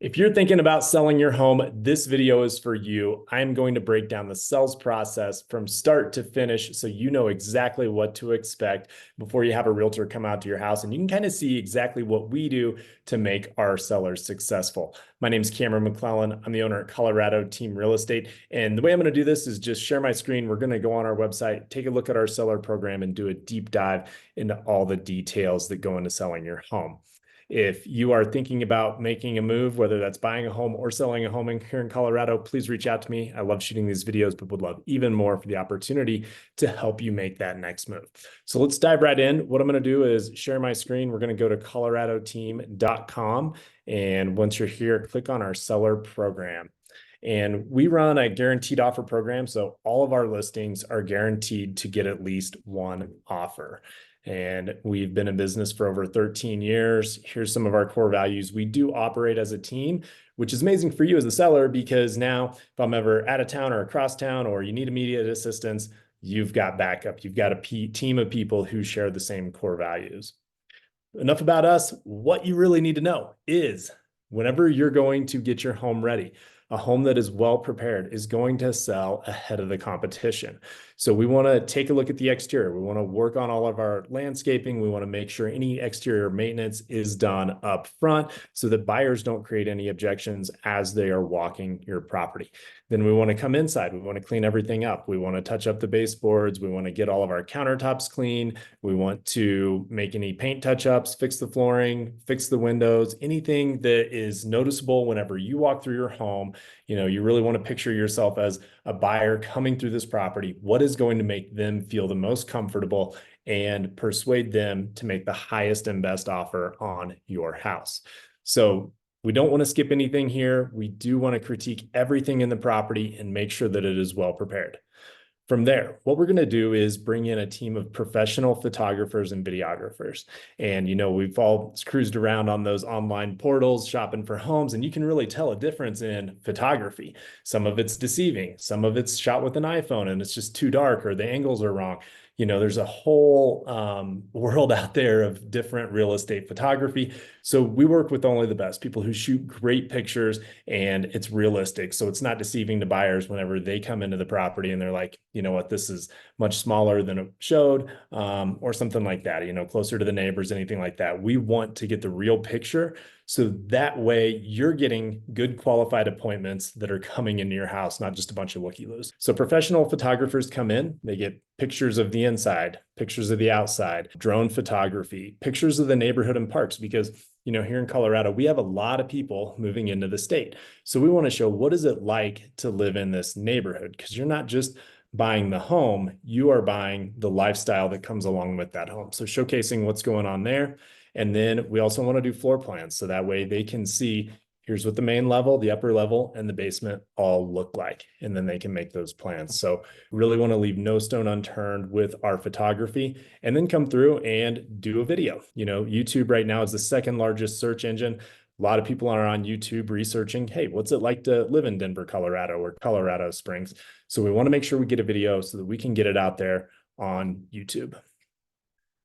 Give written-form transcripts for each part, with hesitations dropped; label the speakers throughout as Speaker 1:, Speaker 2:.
Speaker 1: If you're thinking about selling your home, this video is for you. I'm going to break down the sales process from start to finish so you know exactly what to expect before you have a realtor come out to your house, and you can kind of see exactly what we do to make our sellers successful. My name is Cameron McClellan. I'm the owner at Colorado Team Real Estate, and the way I'm going to do this is just share my screen. We're going to go on our website, take a look at our seller program, and do a deep dive into all the details that go into selling your home. If you are thinking about making a move, whether that's buying a home or selling a home here in Colorado, please reach out to me. I love shooting these videos, but would love even more for the opportunity to help you make that next move. So let's dive right in. What I'm going to do is share my screen. We're going to go to coloradoteam.com. And once you're here, click on our seller program. And we run a guaranteed offer program. So all of our listings are guaranteed to get at least one offer. And we've been in business for over 13 years. Here's some of our core values. We do operate as a team, which is amazing for you as a seller, because now if I'm ever out of town or across town or you need immediate assistance, you've got backup. You've got a team of people who share the same core values. Enough about us. What you really need to know is whenever you're going to get your home ready, a home that is well prepared is going to sell ahead of the competition. So we want to take a look at the exterior. We want to work on all of our landscaping. We want to make sure any exterior maintenance is done up front so that buyers don't create any objections as they are walking your property. Then we want to come inside. We want to clean everything up. We want to touch up the baseboards. We want to get all of our countertops clean. We want to make any paint touch-ups, fix the flooring, fix the windows, anything that is noticeable whenever you walk through your home. You really want to picture yourself as a buyer coming through this property. What is going to make them feel the most comfortable and persuade them to make the highest and best offer on your house? So we don't want to skip anything here. We do want to critique everything in the property and make sure that it is well prepared. From there, what we're going to do is bring in a team of professional photographers and videographers. And, we've all cruised around on those online portals shopping for homes, and you can really tell a difference in photography. Some of it's deceiving. Some of it's shot with an iPhone and it's just too dark or the angles are wrong. There's a whole world out there of different real estate photography. So we work with only the best people who shoot great pictures and it's realistic. So it's not deceiving to buyers whenever they come into the property and they're like, you know what, this is much smaller than it showed, or something like that, closer to the neighbors, anything like that. We want to get the real picture. So that way you're getting good qualified appointments that are coming into your house, not just a bunch of looky-loos. So professional photographers come in, they get pictures of the inside, pictures of the outside, drone photography, pictures of the neighborhood and parks, because here in Colorado, we have a lot of people moving into the state. So we want to show what is it like to live in this neighborhood, because you're not just buying the home, you are buying the lifestyle that comes along with that home. So showcasing what's going on there. And then we also want to do floor plans. So that way they can see, here's what the main level, the upper level, and the basement all look like. And then they can make those plans. So really want to leave no stone unturned with our photography, and then come through and do a video. YouTube right now is the second largest search engine. A lot of people are on YouTube researching, hey, what's it like to live in Denver, Colorado, or Colorado Springs? So we want to make sure we get a video so that we can get it out there on YouTube.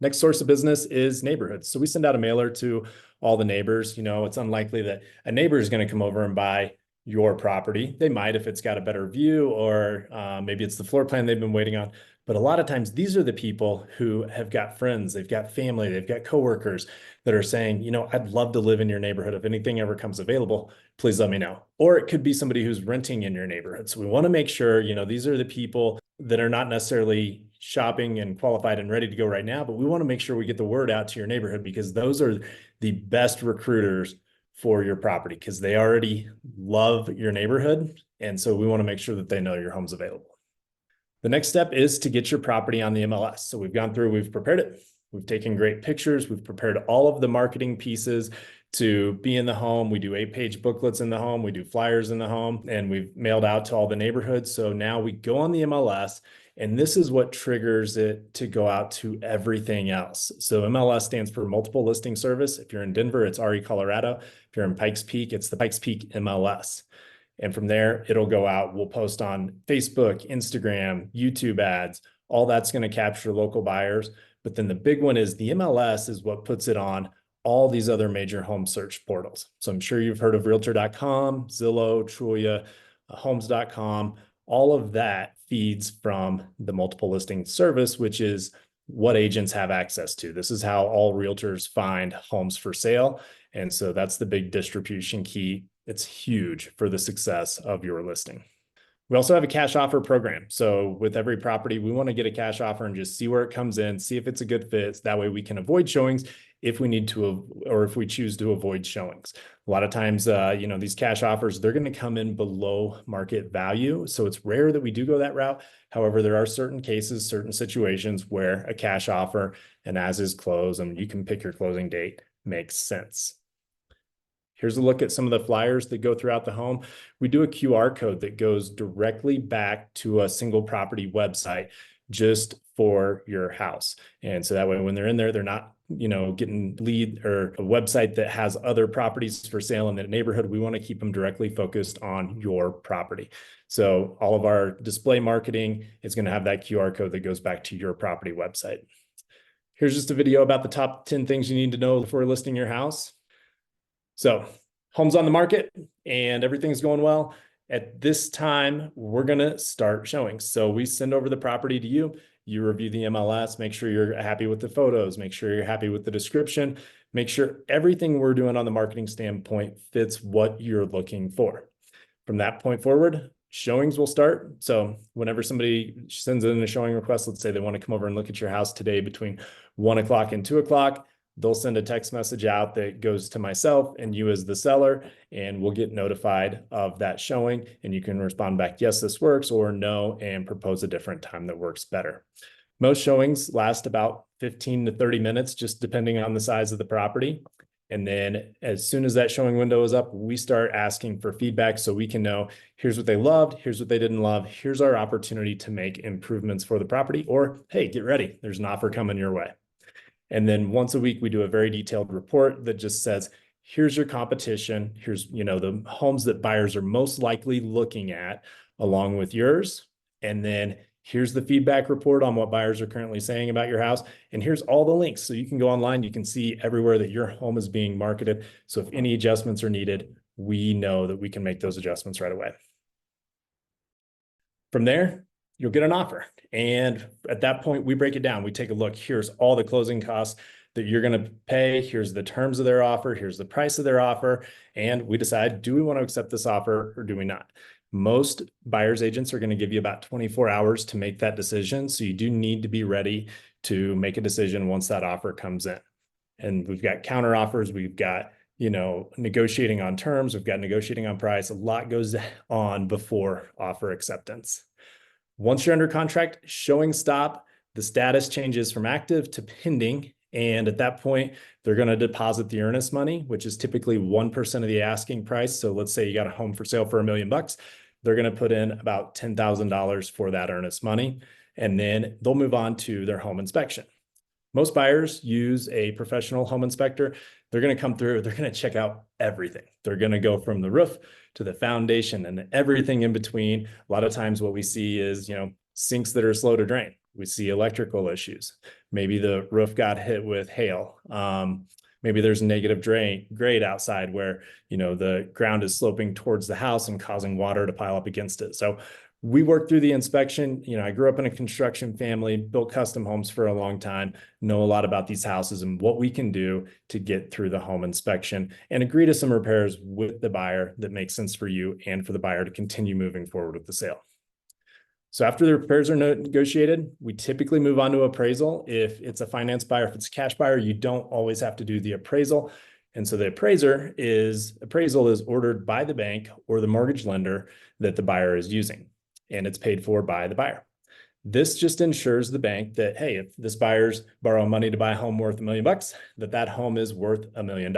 Speaker 1: Next source of business is neighborhoods. So we send out a mailer to all the neighbors. It's unlikely that a neighbor is going to come over and buy your property. They might if it's got a better view, or maybe it's the floor plan they've been waiting on. But a lot of times these are the people who have got friends, they've got family, they've got coworkers that are saying, I'd love to live in your neighborhood. If anything ever comes available, please let me know. Or it could be somebody who's renting in your neighborhood. So we want to make sure, these are the people that are not necessarily shopping and qualified and ready to go right now, but we want to make sure we get the word out to your neighborhood, because those are the best recruiters for your property, because they already love your neighborhood. And so we want to make sure that they know your home's available. The next step is to get your property on the MLS. So we've gone through, we've prepared it. We've taken great pictures. We've prepared all of the marketing pieces to be in the home. We do 8-page booklets in the home. We do flyers in the home, and we've mailed out to all the neighborhoods. So now we go on the MLS, and this is what triggers it to go out to everything else. So MLS stands for Multiple Listing Service. If you're in Denver, it's RE Colorado. If you're in Pikes Peak, it's the Pikes Peak MLS. And from there, it'll go out. We'll post on Facebook, Instagram, YouTube ads. All that's going to capture local buyers. But then the big one is the MLS is what puts it on all these other major home search portals. So I'm sure you've heard of Realtor.com, Zillow, Trulia, Homes.com. All of that feeds from the multiple listing service, which is what agents have access to. This is how all realtors find homes for sale. And so that's the big distribution key. It's huge for the success of your listing. We also have a cash offer program. So with every property, we want to get a cash offer and just see where it comes in, see if it's a good fit. That way we can avoid showings if we need to, or if we choose to avoid showings. A lot of times, these cash offers, they're going to come in below market value. So it's rare that we do go that route. However, there are certain cases, certain situations where a cash offer and as is close, and you can pick your closing date, makes sense. Here's a look at some of the flyers that go throughout the home. We do a QR code that goes directly back to a single property website just for your house. And so that way, when they're in there, they're not, getting lead or a website that has other properties for sale in the neighborhood. We want to keep them directly focused on your property. So all of our display marketing is going to have that QR code that goes back to your property website. Here's just a video about the top 10 things you need to know before listing your house. So home's on the market and everything's going well. At this time, we're going to start showing. So we send over the property to you. You review the MLS, make sure you're happy with the photos, make sure you're happy with the description, make sure everything we're doing on the marketing standpoint fits what you're looking for. From that point forward, showings will start. So whenever somebody sends in a showing request, let's say they want to come over and look at your house today between 1 o'clock and 2 o'clock, they'll send a text message out that goes to myself and you as the seller, and we'll get notified of that showing. And you can respond back, yes, this works, or no, and propose a different time that works better. Most showings last about 15 to 30 minutes, just depending on the size of the property. And then as soon as that showing window is up, we start asking for feedback so we can know, here's what they loved, here's what they didn't love, here's our opportunity to make improvements for the property, or hey, get ready, there's an offer coming your way. And then once a week, we do a very detailed report that just says, here's your competition. Here's, the homes that buyers are most likely looking at along with yours. And then here's the feedback report on what buyers are currently saying about your house. And here's all the links. So you can go online, you can see everywhere that your home is being marketed. So if any adjustments are needed, we know that we can make those adjustments right away. From there, you'll get an offer. And at that point, we break it down. We take a look. Here's all the closing costs that you're going to pay. Here's the terms of their offer. Here's the price of their offer. And we decide, do we want to accept this offer or do we not? Most buyer's agents are going to give you about 24 hours to make that decision. So you do need to be ready to make a decision once that offer comes in. And we've got counter offers. We've got negotiating on terms. We've got negotiating on price. A lot goes on before offer acceptance. Once you're under contract, showing stop, the status changes from active to pending. And at that point, they're going to deposit the earnest money, which is typically 1% of the asking price. So let's say you got a home for sale for $1 million. They're going to put in about $10,000 for that earnest money. And then they'll move on to their home inspection. Most buyers use a professional home inspector. They're going to come through, they're going to check out everything. They're going to go from the roof to the foundation and everything in between. A lot of times what we see is, sinks that are slow to drain. We see electrical issues. Maybe the roof got hit with hail. Maybe there's negative grade outside where, the ground is sloping towards the house and causing water to pile up against it. So we work through the inspection. I grew up in a construction family, built custom homes for a long time, know a lot about these houses and what we can do to get through the home inspection and agree to some repairs with the buyer that make sense for you and for the buyer to continue moving forward with the sale. So after the repairs are negotiated, we typically move on to appraisal. If it's a finance buyer, if it's a cash buyer, you don't always have to do the appraisal. And so the appraisal is ordered by the bank or the mortgage lender that the buyer is using, and it's paid for by the buyer. This just ensures the bank that, hey, if this buyer's borrowing money to buy a home worth $1 million, that home is worth $1 million.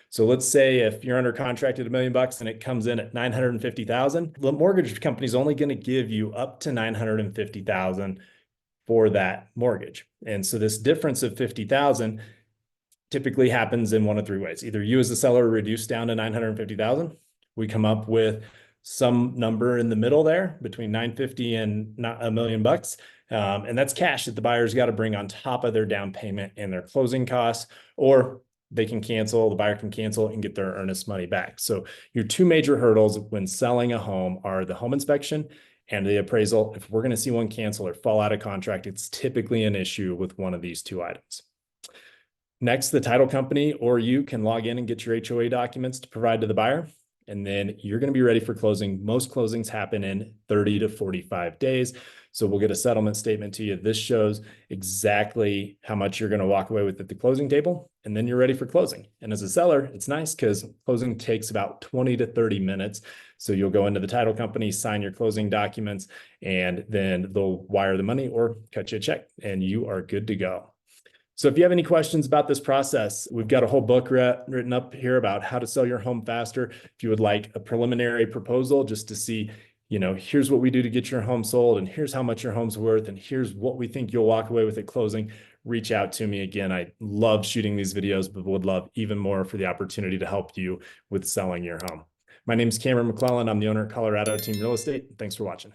Speaker 1: So let's say if you're under contract at $1 million and it comes in at $950,000, the mortgage company is only going to give you up to $950,000 for that mortgage. And so this difference of $50,000 typically happens in one of three ways. Either you as the seller reduce down to $950,000, we come up with some number in the middle there between 950 and not $1 million. And that's cash that the buyer's got to bring on top of their down payment and their closing costs, or they can cancel, the buyer can cancel and get their earnest money back. So your two major hurdles when selling a home are the home inspection and the appraisal. If we're going to see one cancel or fall out of contract, it's typically an issue with one of these two items. Next, the title company or you can log in and get your HOA documents to provide to the buyer. And then you're going to be ready for closing. Most closings happen in 30 to 45 days. So we'll get a settlement statement to you. This shows exactly how much you're going to walk away with at the closing table. And then you're ready for closing. And as a seller, it's nice because closing takes about 20 to 30 minutes. So you'll go into the title company, sign your closing documents, and then they'll wire the money or cut you a check, and you are good to go. So if you have any questions about this process, we've got a whole book written up here about how to sell your home faster. If you would like a preliminary proposal just to see, here's what we do to get your home sold, and here's how much your home's worth, and here's what we think you'll walk away with at closing, reach out to me. Again, I love shooting these videos, but would love even more for the opportunity to help you with selling your home. My name is Cameron McClellan. I'm the owner at Colorado Team Real Estate. Thanks for watching.